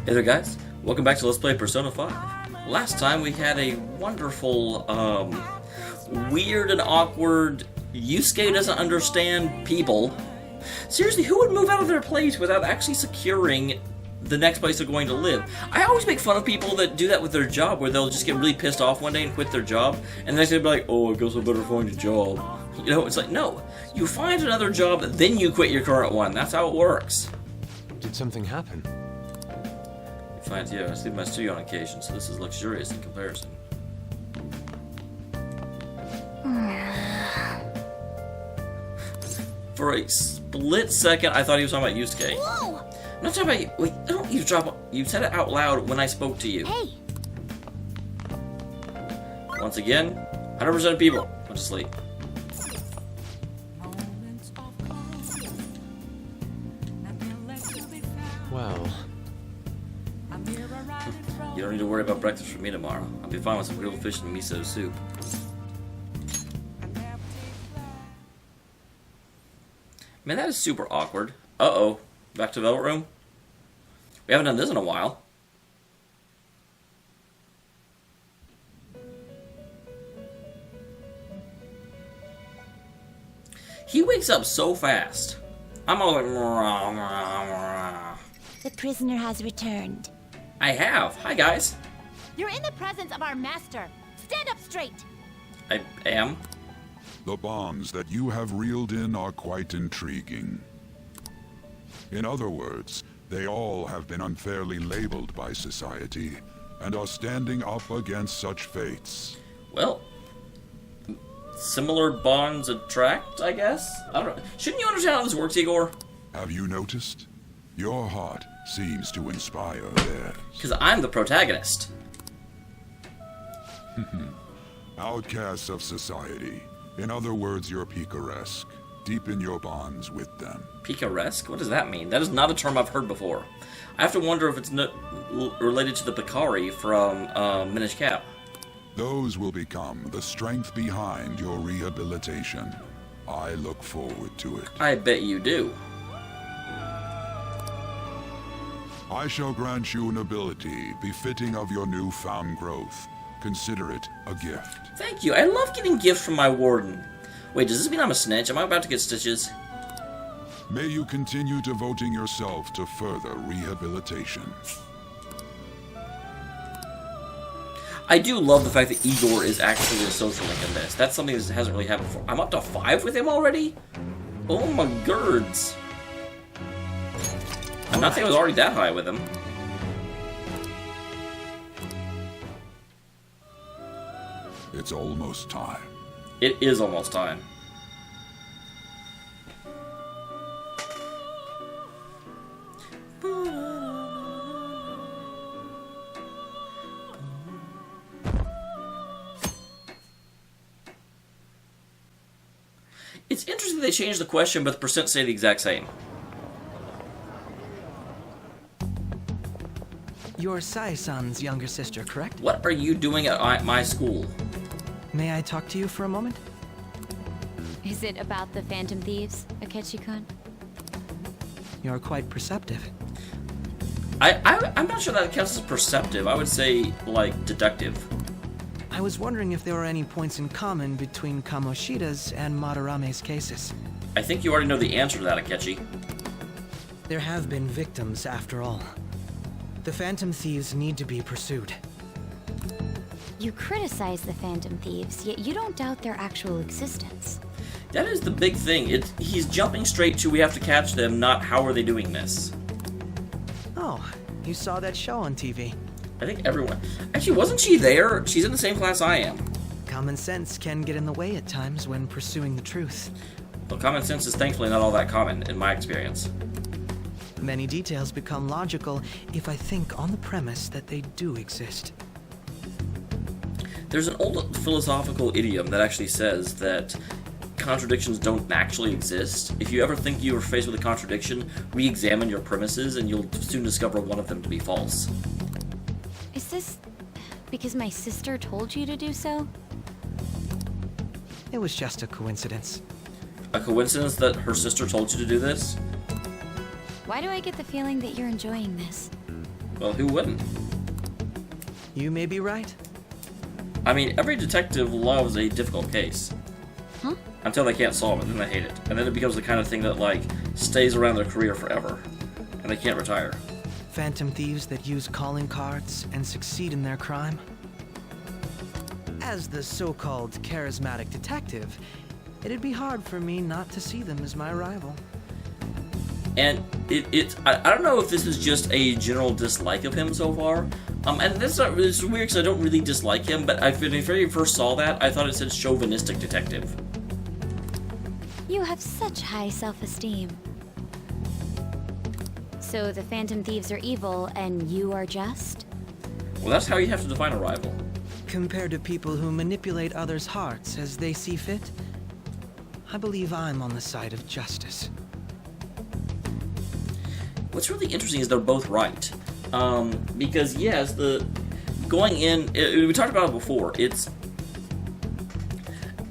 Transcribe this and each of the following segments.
Hey there guys, welcome back to Let's Play Persona 5. Last time we had a wonderful, weird and awkward Yusuke doesn't understand people. Seriously, who would move out of their place without actually securing the next place they're going to live? I always make fun of people that do that with their job, where they'll just get really pissed off one day and quit their job, and then they'll be like, oh, I guess I better find a job. You know, it's like, no. You find another job, then you quit your current one. That's how it works. Did something happen? Finds, yeah, I sleep in my studio on occasion, so this is luxurious in comparison. For a split second, I thought he was talking about Yusuke. Whoa! I'm not talking about you. Wait, I don't eavesdrop. You said it out loud when I spoke to you. Hey! Once again, 100% of people went to sleep. Well... You don't need to worry about breakfast for me tomorrow. I'll be fine with some grilled fish and miso soup. Man, that is super awkward. Uh-oh. Back to Velvet Room? We haven't done this in a while. He wakes up so fast. I'm all like... The prisoner has returned. I have. Hi, guys. You're in the presence of our master. Stand up straight. I am. The bonds that you have reeled in are quite intriguing. In other words, they all have been unfairly labeled by society, and are standing up against such fates. Well, similar bonds attract, I guess? I don't know. Shouldn't you understand how this works, Igor? Have you noticed? Your heart seems to inspire theirs. Because I'm the protagonist. Outcasts of society. In other words, you're picaresque. Deepen your bonds with them. Picaresque? What does that mean? That is not a term I've heard before. I have to wonder if it's related to the Picari from Minish Cap. Those will become the strength behind your rehabilitation. I look forward to it. I bet you do. I shall grant you an ability befitting of your newfound growth. Consider it a gift. Thank you. I love getting gifts from my warden. Wait, does this mean I'm a snitch? Am I about to get stitches? May you continue devoting yourself to further rehabilitation. I do love the fact that Igor is actually a social link in this. That's something that hasn't really happened before. I'm up to 5 with him already? Oh my girds. I'm not saying I was already that high with him. It's almost time. It is almost time. It's interesting they changed the question, but the percent stay the exact same. You're Sai-san's younger sister, correct? What are you doing at my school? May I talk to you for a moment? Is it about the Phantom Thieves, Akechi-kun? You're quite perceptive. I'm not sure that counts as perceptive. I would say, like, deductive. I was wondering if there were any points in common between Kamoshida's and Madarame's cases. I think you already know the answer to that, Akechi. There have been victims, after all. The Phantom Thieves need to be pursued. You criticize the Phantom Thieves, yet you don't doubt their actual existence. That is the big thing. He's jumping straight to we have to catch them, not how are they doing this. Oh, you saw that show on TV. I think everyone... Actually, wasn't she there? She's in the same class I am. Common sense can get in the way at times when pursuing the truth. Well, common sense is thankfully not all that common, in my experience. Many details become logical if I think on the premise that they do exist. There's an old philosophical idiom that actually says that contradictions don't actually exist. If you ever think you are faced with a contradiction, re-examine your premises and you'll soon discover one of them to be false. Is this because my sister told you to do so? It was just a coincidence. A coincidence that her sister told you to do this? Why do I get the feeling that you're enjoying this? Well, who wouldn't? You may be right. I mean, every detective loves a difficult case. Huh? Until they can't solve it, then they hate it. And then it becomes the kind of thing that, like, stays around their career forever. And they can't retire. Phantom thieves that use calling cards and succeed in their crime. As the so-called charismatic detective, it'd be hard for me not to see them as my rival. And I don't know if this is just a general dislike of him so far. And this is weird because I don't really dislike him, but when I very first saw that, I thought it said chauvinistic detective. You have such high self-esteem. So the Phantom Thieves are evil, and you are just? Well, that's how you have to define a rival. Compared to people who manipulate others' hearts as they see fit, I believe I'm on the side of justice. What's really interesting is they're both right. Because, yes, we talked about it before,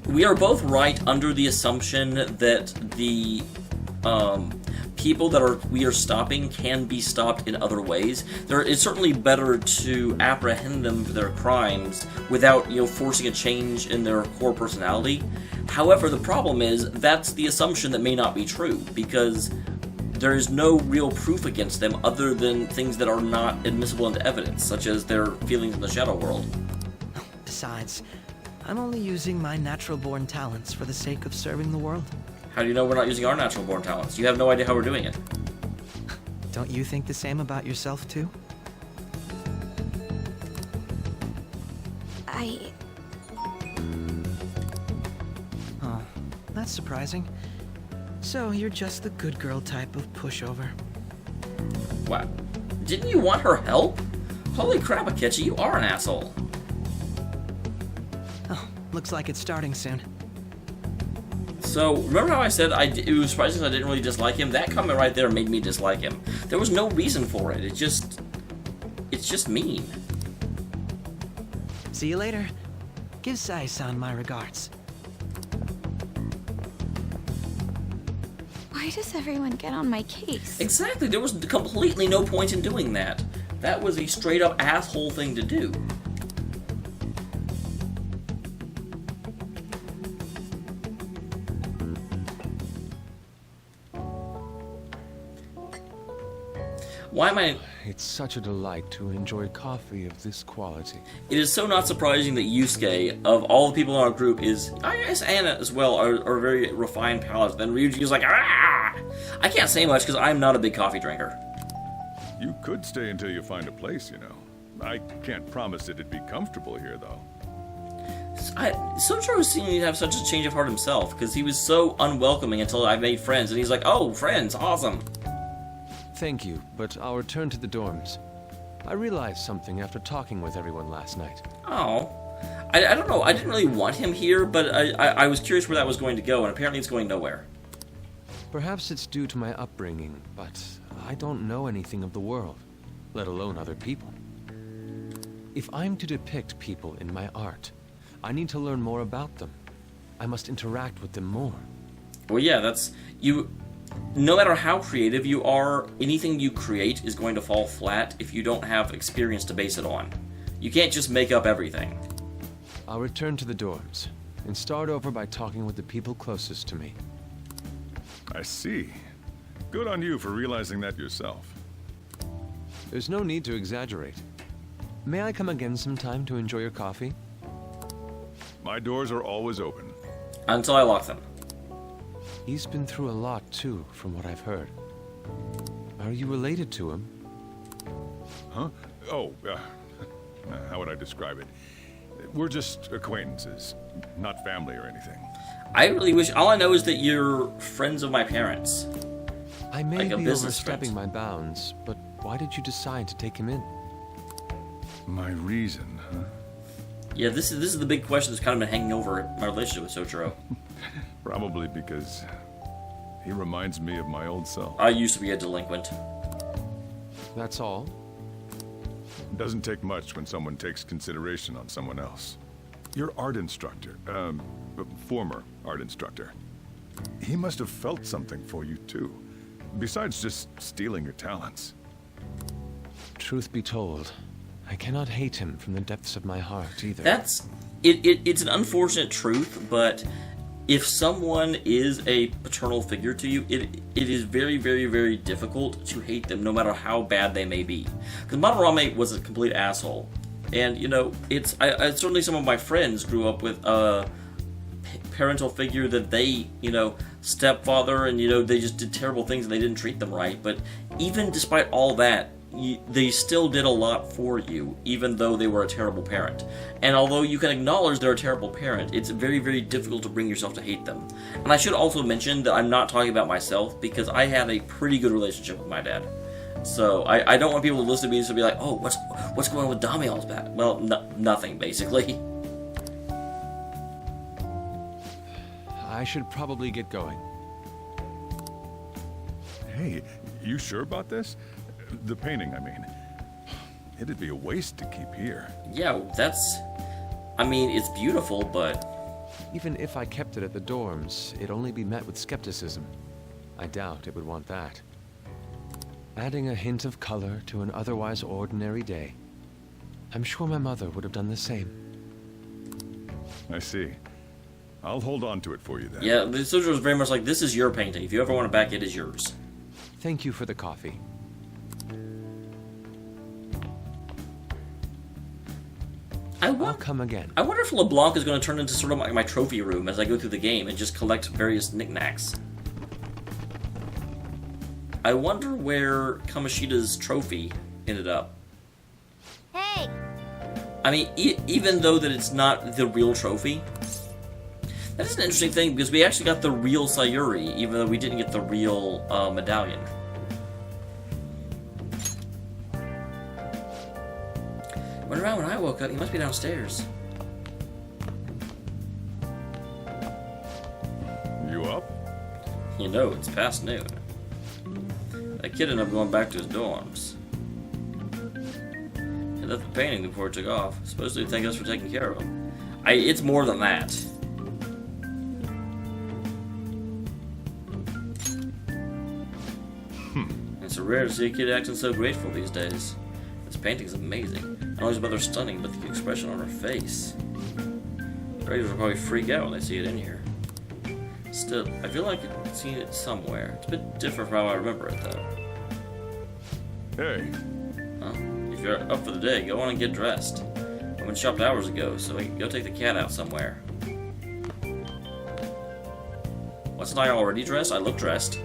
we are both right under the assumption that the people that we are stopping can be stopped in other ways. It's certainly better to apprehend them for their crimes without, forcing a change in their core personality. However, the problem is that's the assumption that may not be true, because there is no real proof against them other than things that are not admissible into evidence, such as their feelings in the shadow world. Besides, I'm only using my natural-born talents for the sake of serving the world. How do you know we're not using our natural-born talents? You have no idea how we're doing it. Don't you think the same about yourself, too? Oh, that's surprising. So, you're just the good girl type of pushover. Wow. Didn't you want her help? Holy crap, Akechi, you are an asshole. Oh, looks like it's starting soon. So, remember how I said it was surprising I didn't really dislike him? That comment right there made me dislike him. There was no reason for it. It's just mean. See you later. Give Sai-san my regards. Why does everyone get on my case? Exactly, there was completely no point in doing that. That was a straight up asshole thing to do. Why am I... It's such a delight to enjoy coffee of this quality. It is so not surprising that Yusuke, of all the people in our group, I guess Anna as well, are very refined palates. Then Ryuji is like, ah! I can't say much because I'm not a big coffee drinker. You could stay until you find a place, I can't promise it'd be comfortable here, though. Sojiro seemed to have such a change of heart himself, because he was so unwelcoming until I made friends, and he's like, oh, friends, awesome. Thank you, but I'll return to the dorms. I realized something after talking with everyone last night. Oh. I don't know, I didn't really want him here, but I was curious where that was going to go, and apparently it's going nowhere. Perhaps it's due to my upbringing, but I don't know anything of the world, let alone other people. If I'm to depict people in my art, I need to learn more about them. I must interact with them more. Well, yeah, no matter how creative you are, anything you create is going to fall flat if you don't have experience to base it on. You can't just make up everything. I'll return to the dorms, and start over by talking with the people closest to me. I see. Good on you for realizing that yourself. There's no need to exaggerate. May I come again sometime to enjoy your coffee? My doors are always open. Until I lock them. He's been through a lot, too, from what I've heard. Are you related to him? Huh? Oh, how would I describe it? We're just acquaintances, not family or anything. I really wish... All I know is that you're friends of my parents. I may Like a be business overstepping friend. my bounds, but why did you decide to take him in? My reason, huh? Yeah, this is the big question that's kind of been hanging over my relationship with Sojiro. Probably because he reminds me of my old self. I used to be a delinquent. That's all? Doesn't take much when someone takes consideration on someone else. Your art instructor, former art instructor, he must have felt something for you too, besides just stealing your talents. truth be told, I cannot hate him from the depths of my heart either. It's an unfortunate truth, but if someone is a paternal figure to you, it is very, very, very difficult to hate them, no matter how bad they may be. Because Madarame was a complete asshole, and you know, I certainly some of my friends grew up with a parental figure that they, you know, stepfather, and you know, they just did terrible things and they didn't treat them right. But even despite all that, they still did a lot for you, even though they were a terrible parent. And although you can acknowledge they're a terrible parent, it's very, very difficult to bring yourself to hate them. And I should also mention that I'm not talking about myself, because I had a pretty good relationship with my dad. So I don't want people to listen to me and be like, oh, what's going on with Dameol's back? Well, nothing, basically. I should probably get going. Hey, you sure about this? The painting, I mean. It'd be a waste to keep here. Yeah, I mean, it's beautiful, but... Even if I kept it at the dorms, it'd only be met with skepticism. I doubt it would want that. Adding a hint of color to an otherwise ordinary day. I'm sure my mother would have done the same. I see. I'll hold on to it for you then. Yeah, the soldier was very much like, this is your painting. If you ever want it back, it is yours. Thank you for the coffee. I'll come again. I wonder if LeBlanc is going to turn into sort of like my trophy room as I go through the game and just collect various knickknacks. I wonder where Kamoshida's trophy ended up. Hey! I mean, even though that it's not the real trophy, that is an interesting thing, because we actually got the real Sayuri, even though we didn't get the real medallion. Went around when I woke up. He must be downstairs. You up? You know, it's past noon. That kid ended up going back to his dorms. He left the painting before it took off. Supposed to thank us for taking care of him. It's more than that. It's rare to see a kid acting so grateful these days. This painting's amazing. Not only is Mother stunning, but the expression on her face. The Raiders will probably freak out when they see it in here. Still, I feel like I've seen it somewhere. It's a bit different from how I remember it, though. Hey. Huh? If you're up for the day, go on and get dressed. I went shopped hours ago, so I can go take the cat out somewhere. Wasn't I already dressed? I look dressed.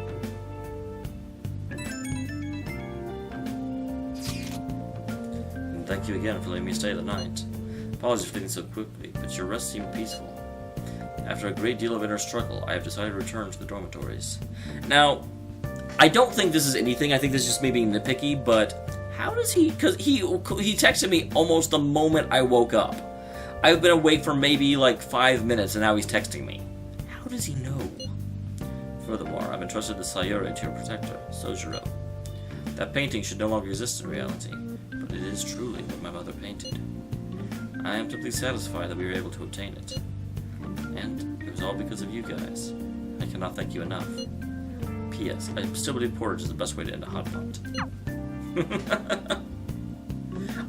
And thank you again for letting me stay the night. Apologies for leaving so quickly, but your rest seemed peaceful. After a great deal of inner struggle, I have decided to return to the dormitories. Now, I don't think this is anything. I think this is just me being nitpicky, but how does he... Because he texted me almost the moment I woke up. I've been awake for maybe like 5 minutes, and now he's texting me. How does he know? Furthermore, I've entrusted the Sayuri to your protector, Sojiro. That painting should no longer exist in reality, but it is truly what my mother painted. I am simply satisfied that we were able to obtain it. And it was all because of you guys. I cannot thank you enough. P.S. I still believe porridge is the best way to end a hot pot.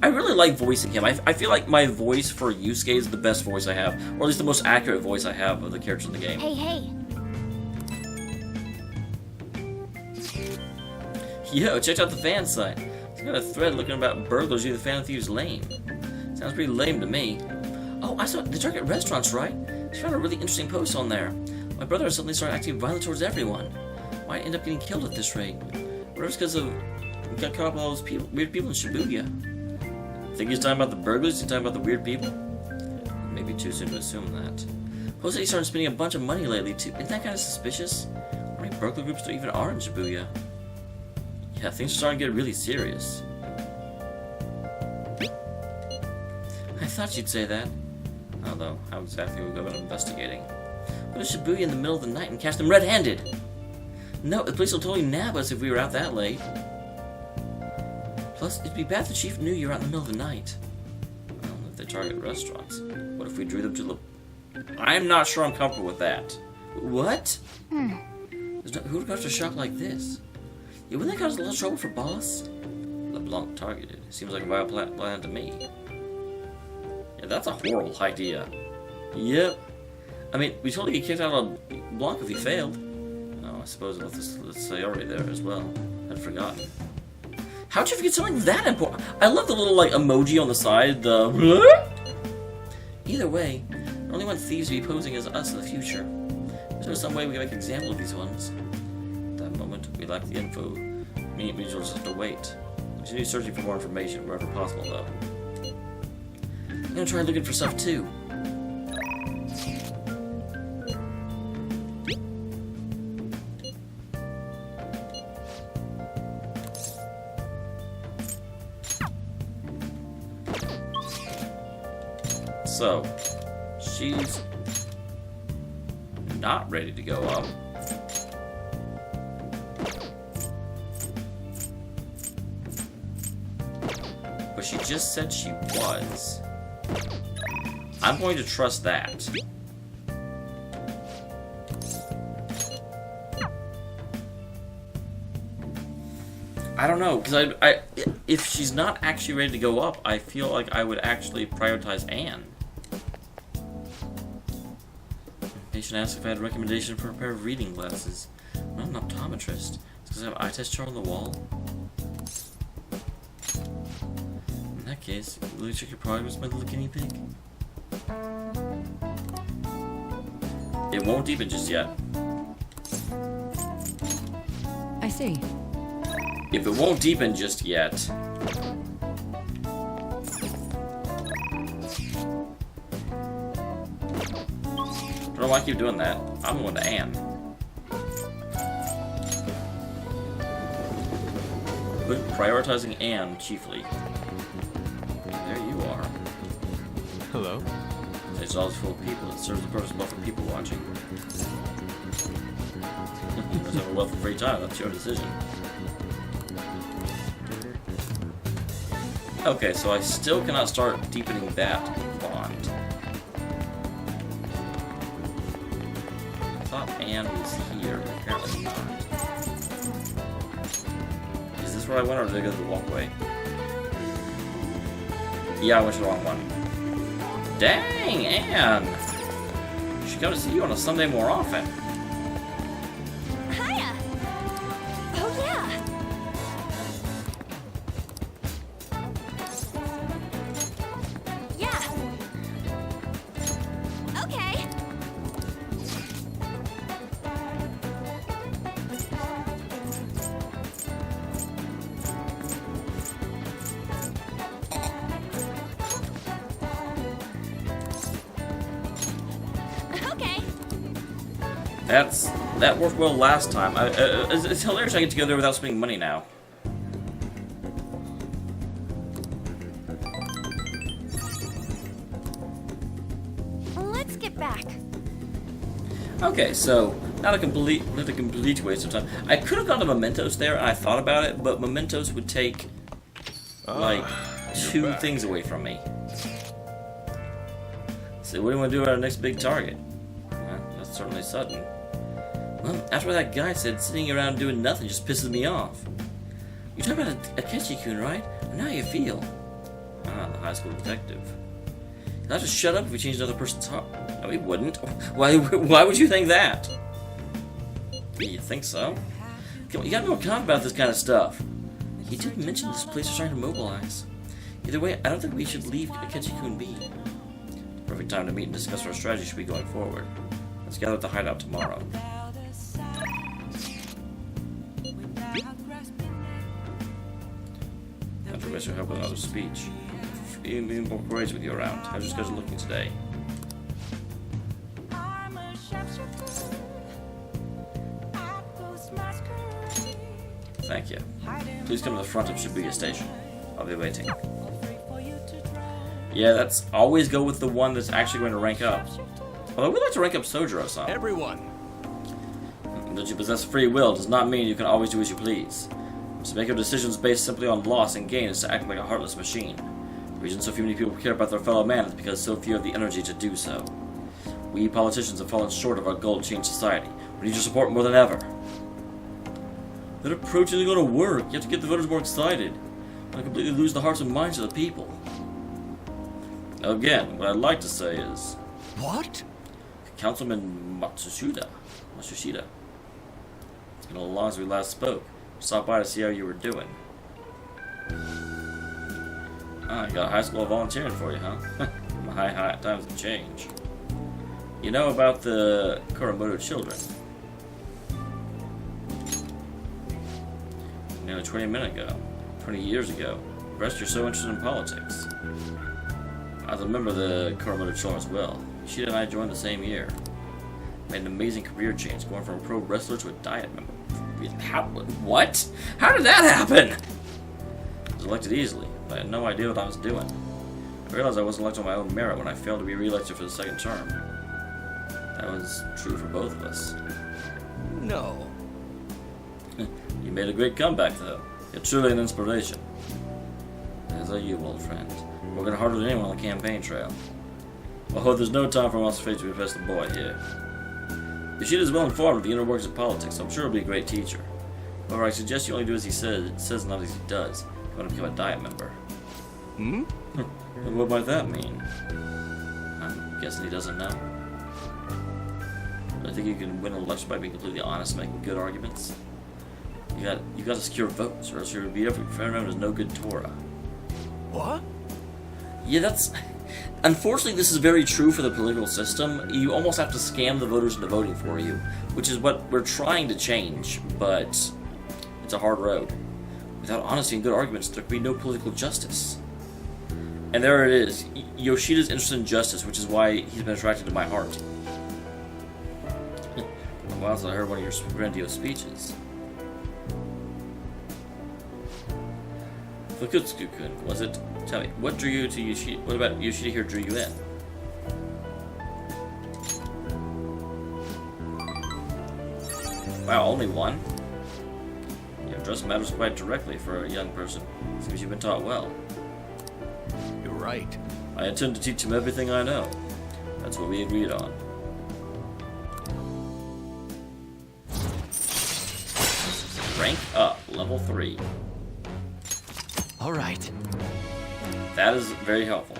I really like voicing him. I feel like my voice for Yusuke is the best voice I have, or at least the most accurate voice I have of the characters in the game. Hey, hey. Yo, checked out the fan site. It's got a thread looking about burglars leave the Phantom Thieves lame. Sounds pretty lame to me. Oh, I saw the Target restaurants, right? She found a really interesting post on there. My brother has suddenly started acting violent towards everyone. Might end up getting killed at this rate. What if it's because of got caught up with all those weird people in Shibuya? Think he's talking about the burglars? He's talking about the weird people? Maybe too soon to assume that. Jose started spending a bunch of money lately too. Isn't that kind of suspicious? How many burglar groups there even are in Shibuya? Yeah, things are starting to get really serious. I thought you'd say that. Although, how exactly would we go about investigating? What if Shibuya in the middle of the night and catch them red-handed? No, the police will totally nab us if we were out that late. Plus, it'd be bad if the chief knew you were out in the middle of the night. Well, if they target restaurants, what if we drew them to the... I'm not sure I'm comfortable with that. What? Who would go to a shop like this? Yeah, wouldn't that cause a lot of trouble for boss? LeBlanc targeted. Seems like a viable plan to me. Yeah, that's a horrible idea. Yep. I mean, we totally get kicked out of LeBlanc if he failed. Oh, I suppose let's say already there as well. I'd forgotten. How'd you forget something that important? I love the little, like, emoji on the side, the... Either way, I only want thieves to be posing as us in the future. Is there some way we can make an example of these ones? At that moment, we lack the info. We just have to wait. Continue searching for more information wherever possible, though. I'm gonna try looking for stuff, too. So, she's not ready to go up. But she just said she was. I'm going to trust that. I don't know, because if she's not actually ready to go up, I feel like I would actually prioritize Anne. Patient asked if I had a recommendation for a pair of reading glasses. I'm not an optometrist. It's because I have an eye test chart on the wall. In that case, will you check your progress, my little guinea pig? It won't deepen just yet. I see. If it won't deepen just yet... I don't know why I keep doing that. I'm going to Anne. But prioritizing Anne chiefly. There you are. Hello? It's all full of people. It serves the purpose of for people watching. Let's have a wealth of free time. That's your decision. Okay, so I still cannot start deepening that bond. I thought Anne was here, but apparently not. Is this where I went, or did I go the walkway? Yeah, I went to the wrong one. Dang, Anne! Should come to see you on a Sunday more often. Hiya! Oh, yeah! Yeah! Okay! Okay! That worked well last time. It's hilarious I get to go there without spending money now. Let's get back. Okay, so not a complete waste of time. I could have gone to Mementos there, and I thought about it, but Mementos would take like two back. things away from me. So what do you want to do at our next big target? Well, that's certainly sudden. Well, after what that guy said, sitting around doing nothing just pisses me off. You're talking about Akechi-kun, right? And how you feel? Ah, the high school detective. He'll have to shut up if we change another person's heart. No, he wouldn't. Why would you think that? You think so? Come on, you gotta be more confident about this kind of stuff. He did mention this place is trying to mobilize. Either way, I don't think we should leave Akechi-kun be. Perfect time to meet and discuss our strategy should be going forward. Let's gather at the hideout tomorrow. After we should help with another speech. Being more courageous with you around. How's your schedule looking today? Thank you. Please come to the front of Shibuya Station. I'll be waiting. Yeah, that's always go with the one that's actually going to rank up. Although we'd like to rank up Sojiro-san. Everyone! That you possess free will does not mean you can always do as you please. To make your decisions based simply on loss and gain is to act like a heartless machine. The reason so few many people care about their fellow man is because so few have the energy to do so. We politicians have fallen short of our goal to change society. We need your support more than ever. That approach isn't going to work. You have to get the voters more excited. I completely lose the hearts and minds of the people. Again, what I'd like to say is... What? Councilman Matsushita. It's been a long since we last spoke. Stop by to see how you were doing. Ah, you got a high school volunteering for you, huh? My times have changed. You know about the Kuramoto children? Nearly 20 years ago. The rest you're so interested in politics. I was a member of the Kuramoto children as well. Yoshida and I joined the same year. Made an amazing career change, going from a pro wrestler to a diet member. What? How did that happen? I was elected easily, but I had no idea what I was doing. I realized I wasn't elected on my own merit when I failed to be re-elected for the second term. That was true for both of us. No. You made a great comeback, though. You're truly an inspiration. As are you, old friend. Working harder than anyone on the campaign trail. Although there's no time for us to impress the boy here. Yoshida's well informed of the inner workings of politics, so I'm sure he'll be a great teacher. However, I suggest you only do as he says not as he does. You want to become a diet member. Hmm? What might that mean? I'm guessing he doesn't know. I think you can win an election by being completely honest and making good arguments. You got to secure votes, or else you'll be fair known as no good Torah. What? Yeah, that's... Unfortunately, this is very true for the political system. You almost have to scam the voters into voting for you, which is what we're trying to change, but it's a hard road. Without honesty and good arguments, there can be no political justice. And there it is. Yoshida's interested in justice, which is why he's been attracted to my heart. Wow, so I heard one of your grandiose speeches. Fukutsuku-kun, was it? Tell me, what drew you to Yoshida? What about Yoshida here drew you in? Wow, only one? You address matters quite directly for a young person. Seems you've been taught well. You're right. I intend to teach him everything I know. That's what we agreed on. Rank up, level 3. All right. That is very helpful.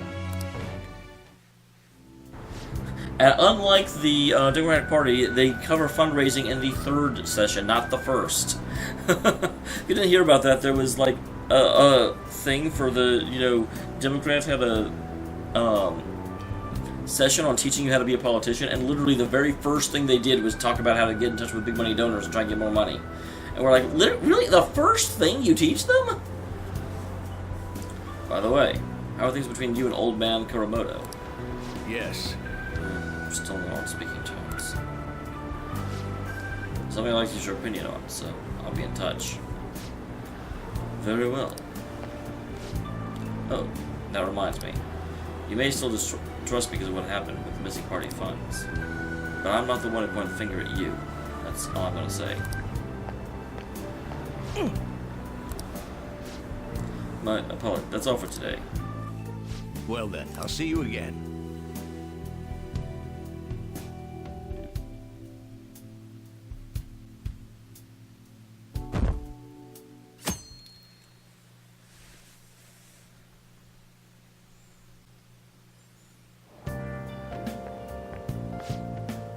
And unlike the Democratic Party, they cover fundraising in the 3rd session, not the 1st. If you didn't hear about that, there was like a thing for the, Democrats had a session on teaching you how to be a politician, and literally the very first thing they did was talk about how to get in touch with big money donors and try and get more money. And we're like, really? The first thing you teach them? By the way, how are things between you and old man Kuramoto? Yes. We're still not on speaking terms. Something I'd like to get your opinion on, so I'll be in touch. Very well. Oh, that reminds me. You may still distrust me because of what happened with the missing party funds. But I'm not the one who pointed the finger at you. That's all I'm going to say. My apologies. That's all for today. Well then, I'll see you again.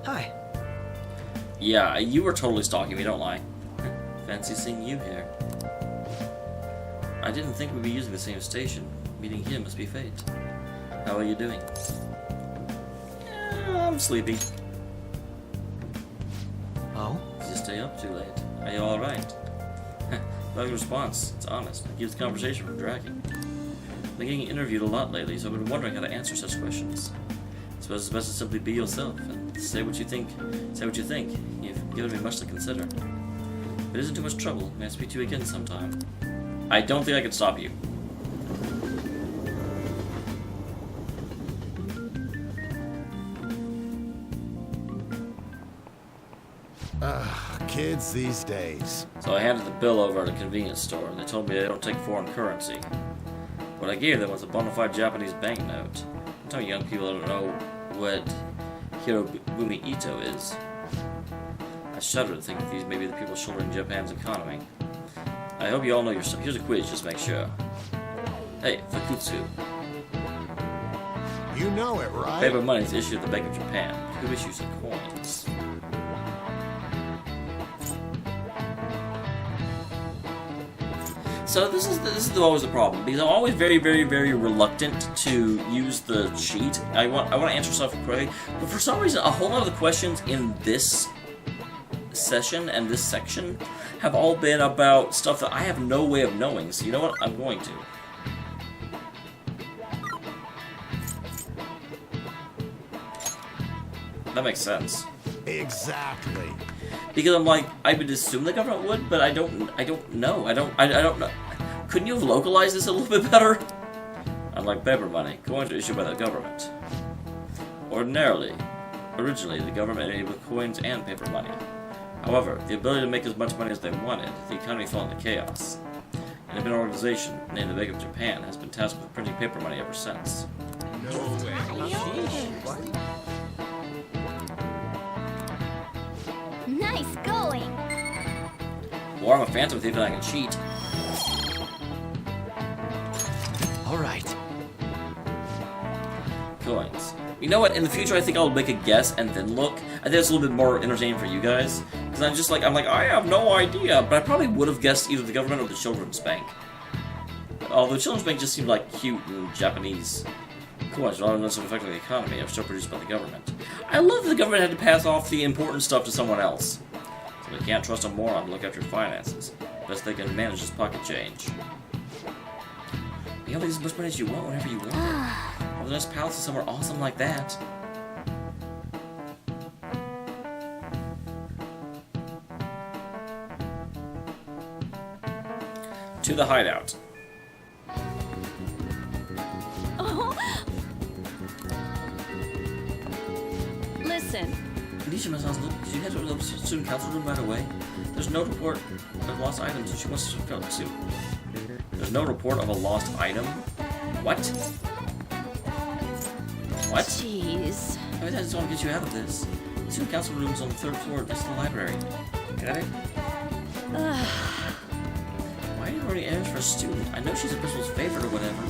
Hi. Yeah, you were totally stalking me, don't lie. Fancy seeing you here. I didn't think we'd be using the same station. Meeting him must be fate. How are you doing? I'm sleepy. Oh? Did you stay up too late? Are you alright? Like response. It's honest. It keeps the conversation from dragging. I've been getting interviewed a lot lately, so I've been wondering how to answer such questions. I suppose it's best to simply be yourself and say what you think. Say what you think. You've given me much to consider. If it isn't too much trouble, may I speak to you again sometime? I don't think I can stop you. Kids these days. So I handed the bill over at a convenience store. They told me they don't take foreign currency. What I gave them was a bona fide Japanese banknote. I'm telling young people don't know what Hirobumi Ito is. I shudder to think that these may be the people shouldering Japan's economy. I hope you all know your stuff. Here's a quiz, just make sure. Hey, Fukutsu. You know it, right? Paper money is issued at the Bank of Japan. Who issues the coins? So this is always the problem, because I'm always very, very, very reluctant to use the cheat. I want to answer stuff correctly, but for some reason, a whole lot of the questions in this session and this section have all been about stuff that I have no way of knowing. So you know what? I'm going to. That makes sense. Exactly. Because I'm like, I would assume the government would, but I don't know. I don't know. Couldn't you have localized this a little bit better? Unlike paper money, coins are issued by the government. Originally, the government enabled coins and paper money. However, the ability to make as much money as they wanted, the economy fell into chaos. An independent organization named the Bank of Japan has been tasked with printing paper money ever since. No way. Nice going! Well, I'm a phantom thief and I can cheat. Alright. Coins. You know what? In the future, I think I'll make a guess and then look. I think it's a little bit more entertaining for you guys. Because I'm like, I have no idea. But I probably would have guessed either the government or the Children's Bank. Although Children's Bank just seemed like cute and Japanese. Coins, rather than affecting the economy, are still produced by the government. I love that the government had to pass off the important stuff to someone else. So they can't trust a moron to look after your finances. Best they can manage is pocket change. You can make as much money as you want whenever you want. Well, there's palaces somewhere awesome like that. To the hideout. Listen. Did you head to the student council room right away? There's no report of lost items, and she wants to fill it soon. There's no report of a lost item? What? What? Jeez. I just want to get you out of this. The student council room is on the 3rd floor, next to the library. Got it? Why are you running errands for a student? I know she's a principal's favorite or whatever.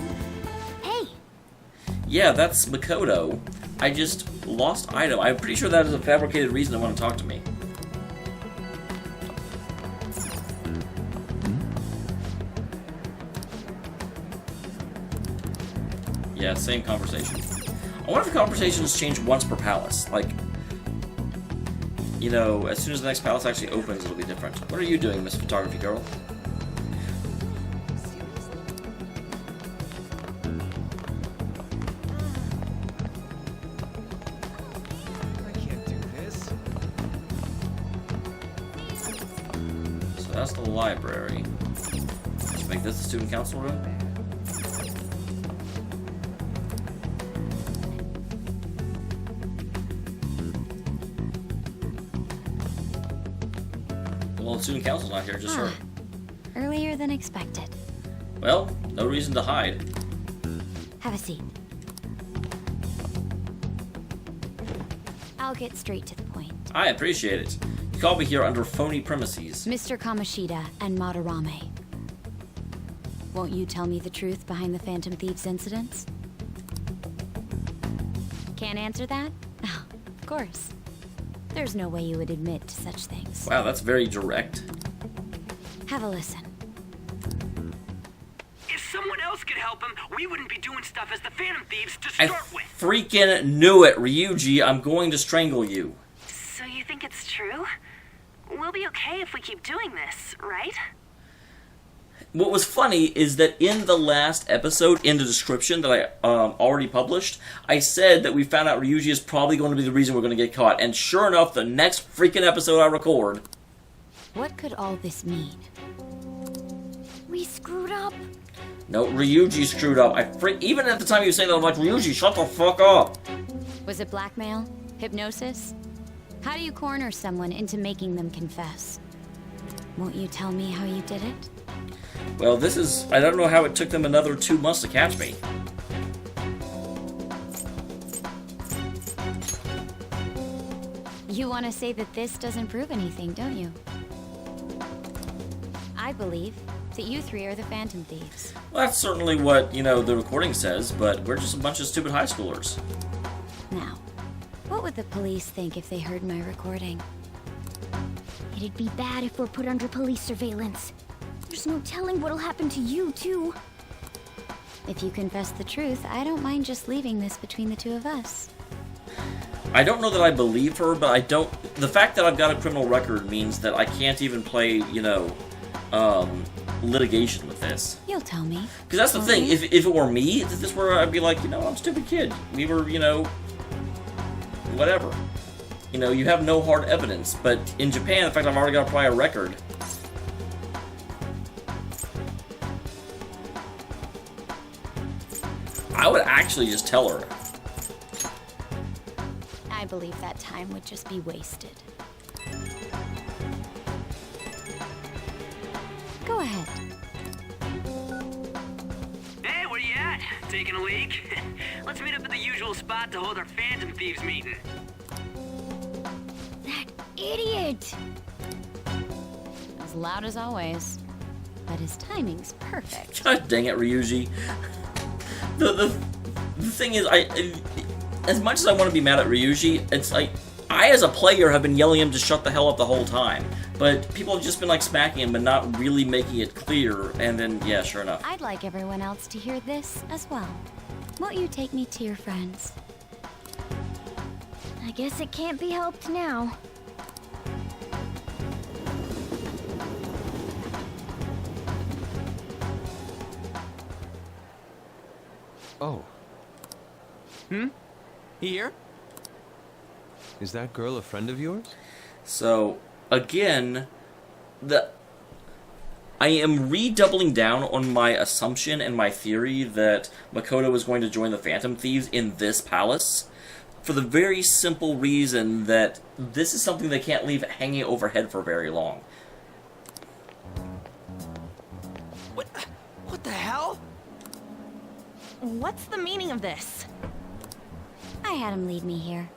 Hey! Yeah, that's Makoto. I just lost item. I'm pretty sure that is a fabricated reason they want to talk to me. Yeah, same conversation. I wonder if the conversations change once per palace. Like, you know, as soon as the next palace actually opens, it'll be different. What are you doing, Miss Photography Girl? That's the library. Let's make this the student council room. Well, the student council's not here, just her. Earlier than expected. Well, no reason to hide. Have a seat. I'll get straight to the point. I appreciate it. You called me here under phony premises. Mr. Kamoshida and Madarame. Won't you tell me the truth behind the Phantom Thieves incidents? Can't answer that? Oh, of course. There's no way you would admit to such things. Wow, that's very direct. Have a listen. If someone else could help him, we wouldn't be doing stuff as the Phantom Thieves to start with. Freaking knew it, Ryuji. I'm going to strangle you. So you think it's true? We'll be okay if we keep doing this, right? What was funny is that in the last episode, in the description that I already published, I said that we found out Ryuji is probably going to be the reason we're going to get caught. And sure enough, the next freaking episode I record... What could all this mean? We screwed up? No, Ryuji screwed up. Even at the time you say that, I'm like, Ryuji, shut the fuck up! Was it blackmail? Hypnosis? How do you corner someone into making them confess? Won't you tell me how you did it? Well, this is... I don't know how it took them another 2 months to catch me. You want to say that this doesn't prove anything, don't you? I believe that you three are the Phantom Thieves. Well, that's certainly what, the recording says, but we're just a bunch of stupid high schoolers. Now, what would the police think if they heard my recording? It'd be bad if we're put under police surveillance. There's no telling what'll happen to you, too. If you confess the truth, I don't mind just leaving this between the two of us. I don't know that I believe her, but I don't... The fact that I've got a criminal record means that I can't even play, litigation with this. You'll tell me. Because that's the thing. If it were me, if this were, I'd be like, I'm a stupid kid. We were, whatever. You have no hard evidence. But in Japan, the fact I've already got a prior record... I would actually just tell her. I believe that time would just be wasted. Go ahead. Hey, where you at? Taking a leak? Let's meet up at the usual spot to hold our Phantom Thieves meeting. That idiot! As loud as always. But his timing's perfect. God dang it, Ryuji. The thing is, as much as I want to be mad at Ryuji, it's like, I as a player have been yelling at him to shut the hell up the whole time. But people have just been like smacking him but not really making it clear, and then, yeah, sure enough. I'd like everyone else to hear this as well. Won't you take me to your friends? I guess it can't be helped now. Oh. Here? Is that girl a friend of yours? So, again, I am redoubling down on my assumption and my theory that Makoto is going to join the Phantom Thieves in this palace, for the very simple reason that this is something they can't leave hanging overhead for very long. What the hell? What's the meaning of this? I had him lead me here.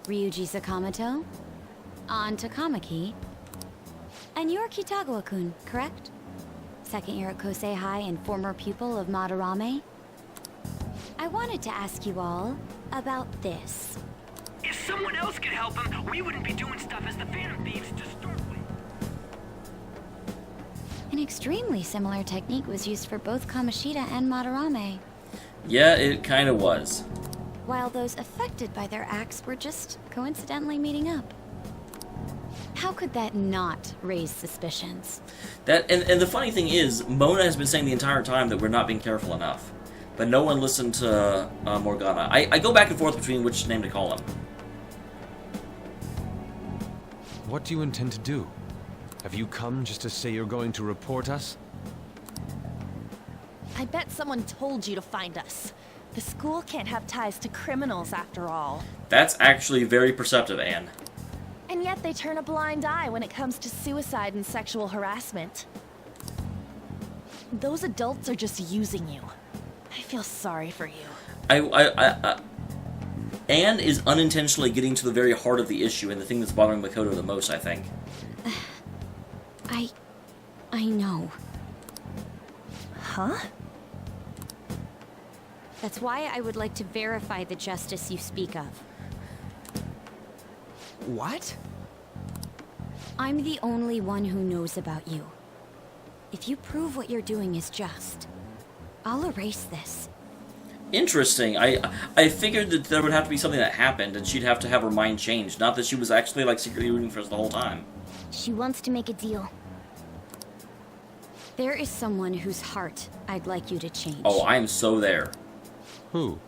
Ryuji Sakamoto, on to Kamaki, and you're Kitagawa-kun, correct? Second year at Kosei High and former pupil of Madarame? I wanted to ask you all about this. If someone else could help him, we wouldn't be doing stuff as the Phantom Thieves to start with. An extremely similar technique was used for both Kamoshida and Madarame. Yeah, it kind of was. While those affected by their acts were just coincidentally meeting up. How could that not raise suspicions? And the funny thing is, Mona has been saying the entire time that we're not being careful enough. But no one listened to Morgana. I go back and forth between which name to call him. What do you intend to do? Have you come just to say you're going to report us? I bet someone told you to find us. The school can't have ties to criminals after all. That's actually very perceptive, Anne. And yet they turn a blind eye when it comes to suicide and sexual harassment. Those adults are just using you. I feel sorry for you. Anne is unintentionally getting to the very heart of the issue and the thing that's bothering Makoto the most, I think. I know. Huh? That's why I would like to verify the justice you speak of. What? I'm the only one who knows about you. If you prove what you're doing is just, I'll erase this. Interesting. I figured that there would have to be something that happened and she'd have to have her mind changed. Not that she was actually like secretly rooting for us the whole time. She wants to make a deal. There is someone whose heart I'd like you to change. Oh, I am so there. Who?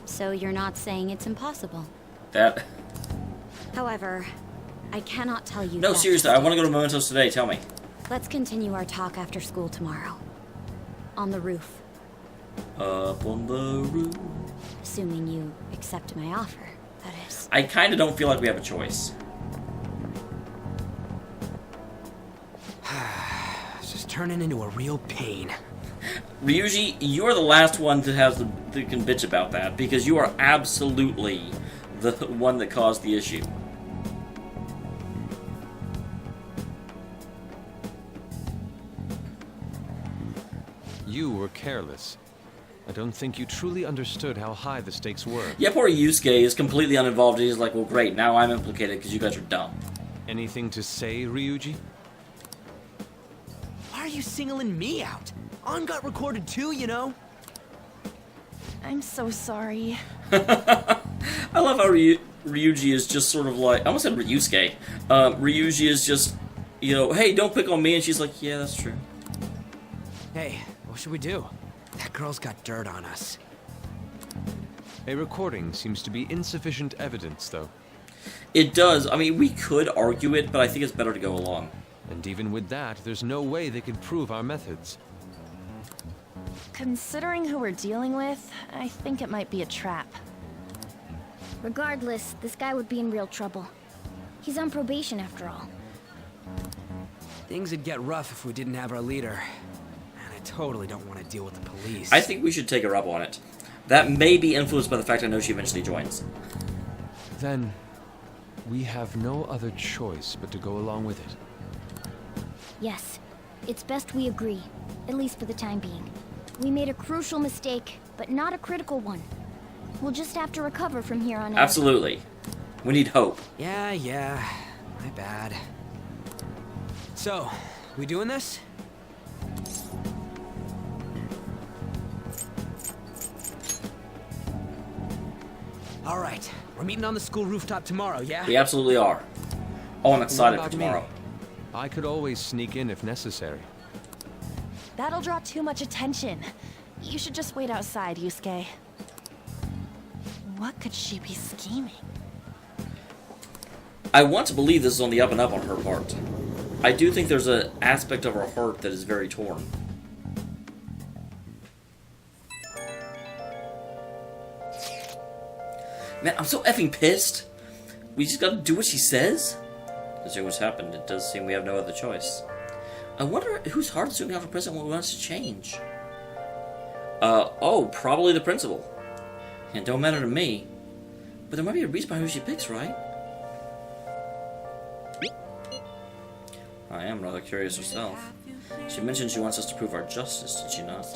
So you're not saying it's impossible. That... However, I cannot tell you No, that seriously, I want to go to Mementos today. Tell me. Let's continue our talk after school tomorrow. On the roof. Up on the roof. Assuming you accept my offer, that is. I kind of don't feel like we have a choice. It's just turning into a real pain. Ryuji, you're the last one to have to can bitch about that, because you are absolutely the one that caused the issue. You were careless. I don't think you truly understood how high the stakes were. Yeah, poor Yusuke is completely uninvolved. He's like, well, great, now I'm implicated because you guys are dumb. Anything to say, Ryuji? Why are you singling me out? On got recorded too, you know? I'm so sorry. I love how Ryuji is just sort of like, I almost said Ryusuke. Ryuji is just, you know, hey, don't pick on me, and she's like, yeah, that's true. Hey, what should we do? That girl's got dirt on us. A recording seems to be insufficient evidence, though. It does. I mean, we could argue it, but I think it's better to go along. And even with that, there's no way they could prove our methods. Considering who we're dealing with, I think it might be a trap. Regardless, this guy would be in real trouble. He's on probation after all. Things would get rough if we didn't have our leader. And I totally don't want to deal with the police. I think we should take her up on it. That may be influenced by the fact I know she eventually joins. Then, we have no other choice but to go along with it. Yes, it's best we agree, at least for the time being. We made a crucial mistake, but not a critical one. We'll just have to recover from here on out. Absolutely. We need hope. Yeah, my bad. So, we doing this? All right, we're meeting on the school rooftop tomorrow, yeah? We absolutely are. Oh, I'm excited for What about tomorrow. me? I could always sneak in if necessary. That'll draw too much attention. You should just wait outside, Yusuke. What could she be scheming? I want to believe this is on the up and up on her part. I do think there's an aspect of her heart that is very torn. Man, I'm so effing pissed. We just gotta do what she says? Considering what's happened, it does seem we have no other choice. I wonder whose heart is looking out for president wants to change. Oh, probably the principal. And don't matter to me. But there might be a reason behind who she picks, right? I am rather curious herself. She mentioned she wants us to prove our justice, did she not?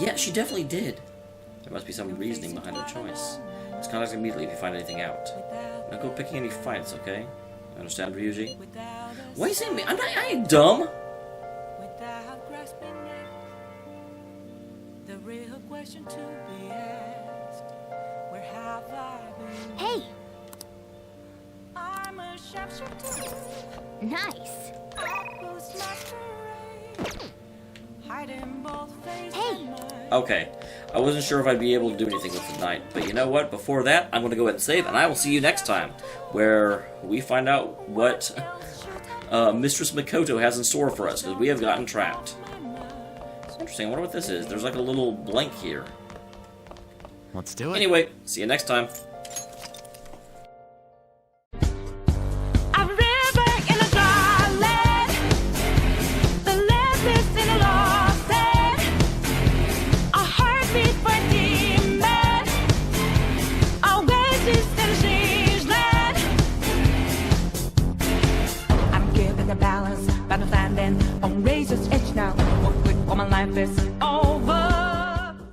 Yeah, she definitely did. There must be some reasoning behind her choice. Just contact immediately if you find anything out. Don't go picking any fights, okay? Understand, Ryuji? Why are you saying me? I ain't dumb. Hey! Nice! Hey! Okay, I wasn't sure if I'd be able to do anything with tonight, but you know what? Before that, I'm going to go ahead and save, and I will see you next time, where we find out what Mistress Makoto has in store for us, because we have gotten trapped. It's interesting, I wonder what this is. There's like a little blank here. Let's do it. Anyway, see you next time. On razor's edge now, what good woman life is. Oh.